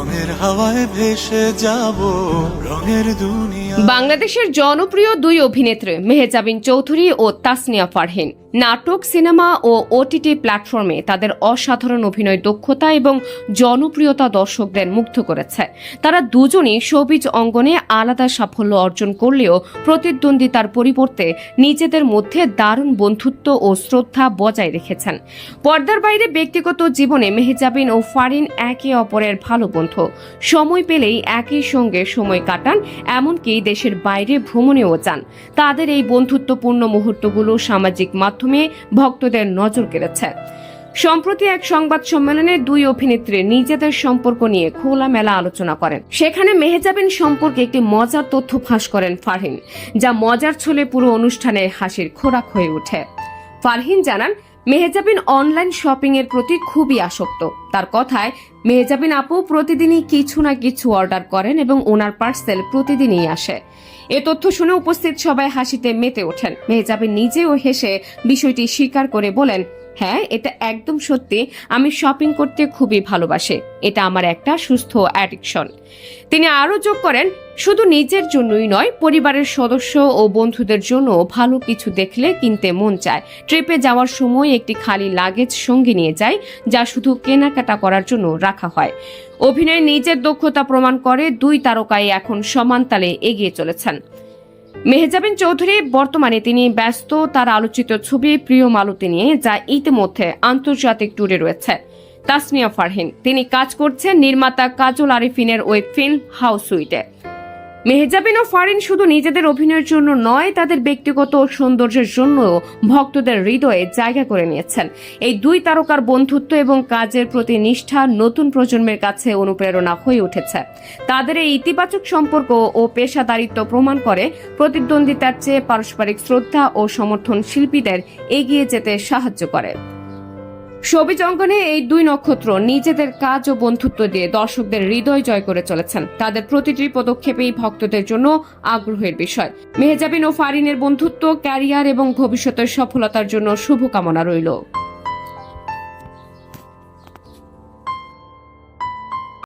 রঙের হাওয়ায় ভেসে যাব রঙের দুনিয়া। বাংলাদেশের জনপ্রিয় দুই অভিনেত্রী মেহজাবিন চৌধুরী ও তাসনিয়া ফারহিন নাটক, সিনেমা ও ওটিটি প্ল্যাটফর্মে তাদের অসাধারণ অভিনয় দক্ষতা এবং জনপ্রিয়তা দর্শকদের মুগ্ধ করেছে। তারা দুজনই শোবিজ অঙ্গনে আলাদা সাফল্য অর্জন করলেও প্রতিদ্বন্দ্বিতার পরিবর্তে নিজেদের মধ্যে দারুণ বন্ধুত্ব ও শ্রদ্ধা বজায় রেখেছেন। পর্দার বাইরে ব্যক্তিগত জীবনে মেহজাবিন ও ফারহিন একে অপরের ভালো বন্ধু। সময় পেলেই একই সঙ্গে সময় কাটান, এমনকি দেশের বাইরে ভ্রমণেও যান। তাদের এই বন্ধুত্বপূর্ণ মুহূর্তগুলো সামাজিক মাধ্যমে ভক্তদের নজর কেড়েছে। সম্প্রতি এক সংবাদ সম্মেলনে দুই অভিনেত্রী নিজেদের সম্পর্ক নিয়ে খোলামেলা আলোচনা করেন। সেখানে মেহজাবিন সম্পর্কে একটি মজার তথ্য ফাঁস করেন ফারহিন, যা মজার ছলে পুরো অনুষ্ঠানে হাসির খোরাক হয়ে ওঠে। ফারহিন জানান, মেহজাবিন অনলাইন শপিং এর প্রতি খুবই আসক্ত। তার কথায়, মেহজাবিন আপু প্রতিদিনই কিছু না কিছু অর্ডার করেন এবং ওনার পার্সেল প্রতিদিনই আসে। এ তথ্য শুনে উপস্থিত সবাই হাসিতে মেতে ওঠেন। মেহজাবিন নিজেও হেসে বিষয়টি স্বীকার করে বলেন, হ্যাঁ, এটা একদম সত্যি। আমি শপিং করতে খুবই ভালোবাসি। এটা আমার একটা সুস্থ অ্যাডিকশন। তিনি আরও যোগ করেন, শুধু নিজের জন্যই নয়, পরিবারের সদস্য ও বন্ধুদের জন্য ভালো কিছু দেখলে কিনতে মন চায়। ট্রিপে যাওয়ার সময় একটি খালি লাগেজ সঙ্গে নিয়ে যায়, যা শুধু কেনাকাটা করার জন্য রাখা হয়। অভিনয়ে নিজের দক্ষতা প্রমাণ করে দুই তারকাই এখন সমান তালে এগিয়ে চলেছেন। মেহজাবিন চৌধুরী বর্তমানে তিনি ব্যস্ত তার আলোচিত ছবি প্রিয় মালতী নিয়ে, যা ইতিমধ্যে আন্তর্জাতিক ট্যুরে রয়েছে। তাসনিয়া ফারহিন তিনি কাজ করছেন নির্মাতা কাজল আরিফিনের ওয়েব ফিল্ম হাউসউইটে। মেহজাবিন ও ফারহিন শুধু নিজেদের অভিনয়ের জন্য নয়, তাদের ব্যক্তিগত সৌন্দর্যের জন্য ভক্তদের হৃদয়ে জায়গা করে নিয়েছেন। এই দুই তারকার বন্ধুত্ব এবং কাজের প্রতি নিষ্ঠা নতুন প্রজন্মের কাছে অনুপ্রেরণা হয়ে উঠেছে। তাদের এই ইতিবাচক সম্পর্ক ও পেশাদারিত্ব প্রমাণ করে প্রতিদ্বন্দ্বিতার চেয়ে পারস্পরিক শ্রদ্ধা ও সমর্থন শিল্পীদের এগিয়ে যেতে সাহায্য করে। শোবিজ অঙ্গনে এই দুই নক্ষত্র নিজেদের কাজ ও বন্ধুত্ব দিয়ে দর্শকদের হৃদয় জয় করে চলেছেন। তাদের প্রতিটি পদক্ষেপেই ভক্তদের জন্য আগ্রহের বিষয়। মেহজাবিন ও ফারহিনের বন্ধুত্ব, ক্যারিয়ার এবং ভবিষ্যতের সফলতার জন্য শুভকামনা রইল।